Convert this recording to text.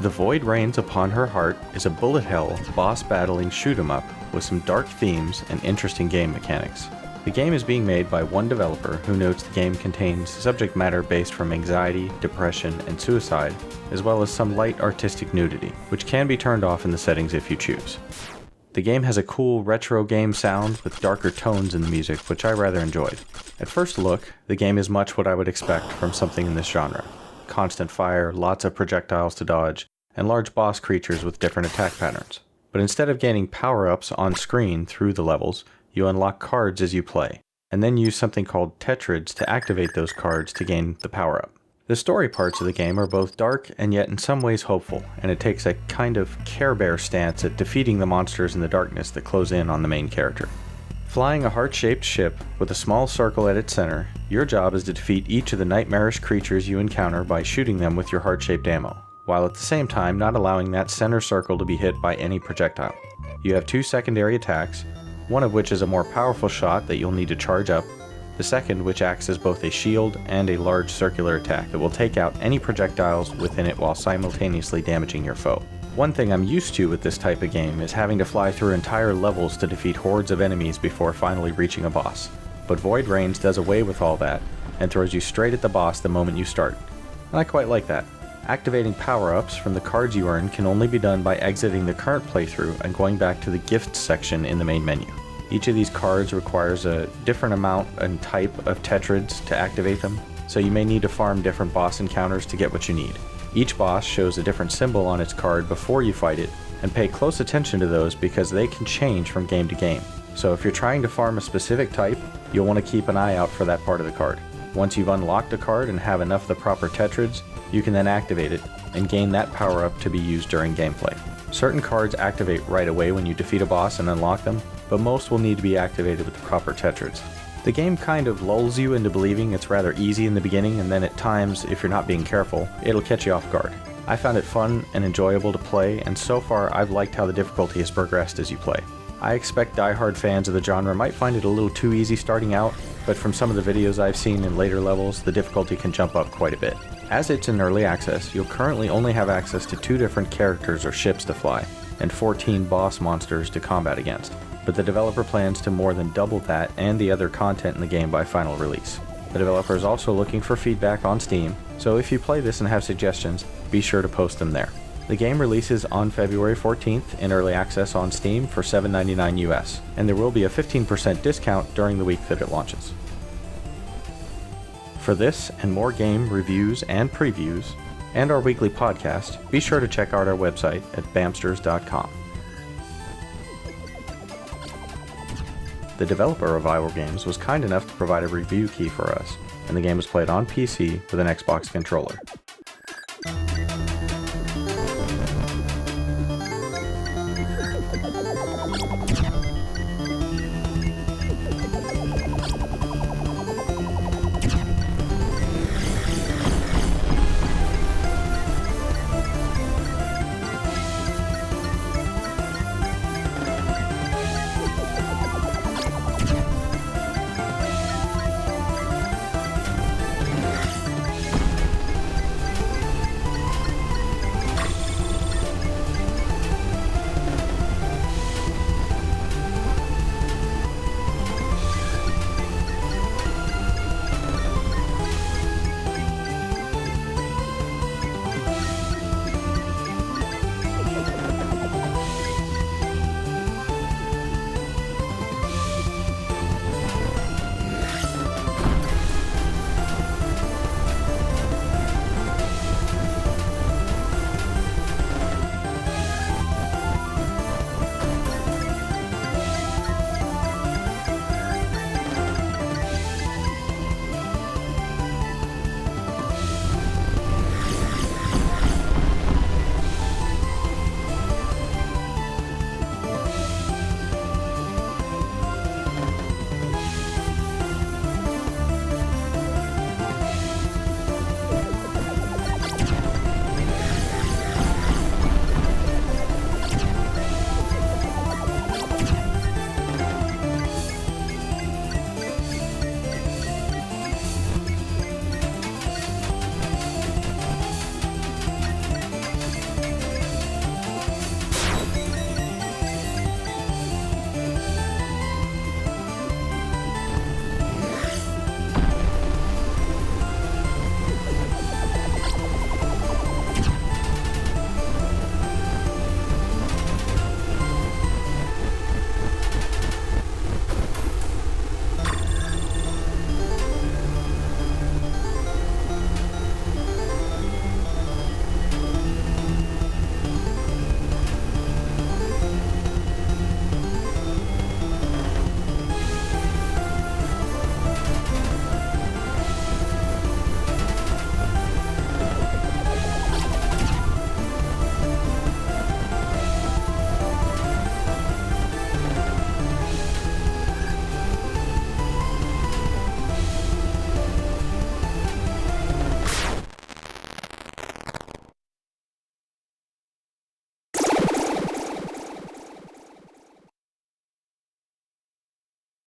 The Void Rains Upon Her Heart is a bullet hell, boss battling shoot 'em up with some dark themes and interesting game mechanics. The game is being made by one developer who notes the game contains subject matter based from anxiety, depression, and suicide, as well as some light artistic nudity, which can be turned off in the settings if you choose. The game has a cool retro game sound with darker tones in the music, which I rather enjoyed. At first look, the game is much what I would expect from something in this genre. Constant fire, lots of projectiles to dodge, and large boss creatures with different attack patterns. But instead of gaining power-ups on screen through the levels, you unlock cards as you play, and then use something called tetrads to activate those cards to gain the power-up. The story parts of the game are both dark and yet in some ways hopeful, and it takes a kind of Care Bear stance at defeating the monsters in the darkness that close in on the main character. Flying a heart-shaped ship with a small circle at its center, your job is to defeat each of the nightmarish creatures you encounter by shooting them with your heart-shaped ammo, while at the same time not allowing that center circle to be hit by any projectile. You have two secondary attacks, one of which is a more powerful shot that you'll need to charge up, the second which acts as both a shield and a large circular attack that will take out any projectiles within it while simultaneously damaging your foe. One thing I'm used to with this type of game is having to fly through entire levels to defeat hordes of enemies before finally reaching a boss. But Void Rains does away with all that and throws you straight at the boss the moment you start. And I quite like that. Activating power-ups from the cards you earn can only be done by exiting the current playthrough and going back to the Gifts section in the main menu. Each of these cards requires a different amount and type of tetrads to activate them, so you may need to farm different boss encounters to get what you need. Each boss shows a different symbol on its card before you fight it, and pay close attention to those because they can change from game to game. So if you're trying to farm a specific type, you'll want to keep an eye out for that part of the card. Once you've unlocked a card and have enough of the proper tetrads, you can then activate it and gain that power up to be used during gameplay. Certain cards activate right away when you defeat a boss and unlock them, but most will need to be activated with the proper tetrads. The game kind of lulls you into believing it's rather easy in the beginning, and then at times, if you're not being careful, it'll catch you off guard. I found it fun and enjoyable to play, and so far I've liked how the difficulty has progressed as you play. I expect die-hard fans of the genre might find it a little too easy starting out, but from some of the videos I've seen in later levels, the difficulty can jump up quite a bit. As it's in early access, you'll currently only have access to 2 different characters or ships to fly, and 14 boss monsters to combat against. But the developer plans to more than double that and the other content in the game by final release. The developer is also looking for feedback on Steam, so if you play this and have suggestions, be sure to post them there. The game releases on February 14th in early access on Steam for $7.99 US, and there will be a 15% discount during the week that it launches. For this and more game reviews and previews, and our weekly podcast, be sure to check out our website at bamsters.com. The developer of Iowa Games was kind enough to provide a review key for us, and the game was played on PC with an Xbox controller.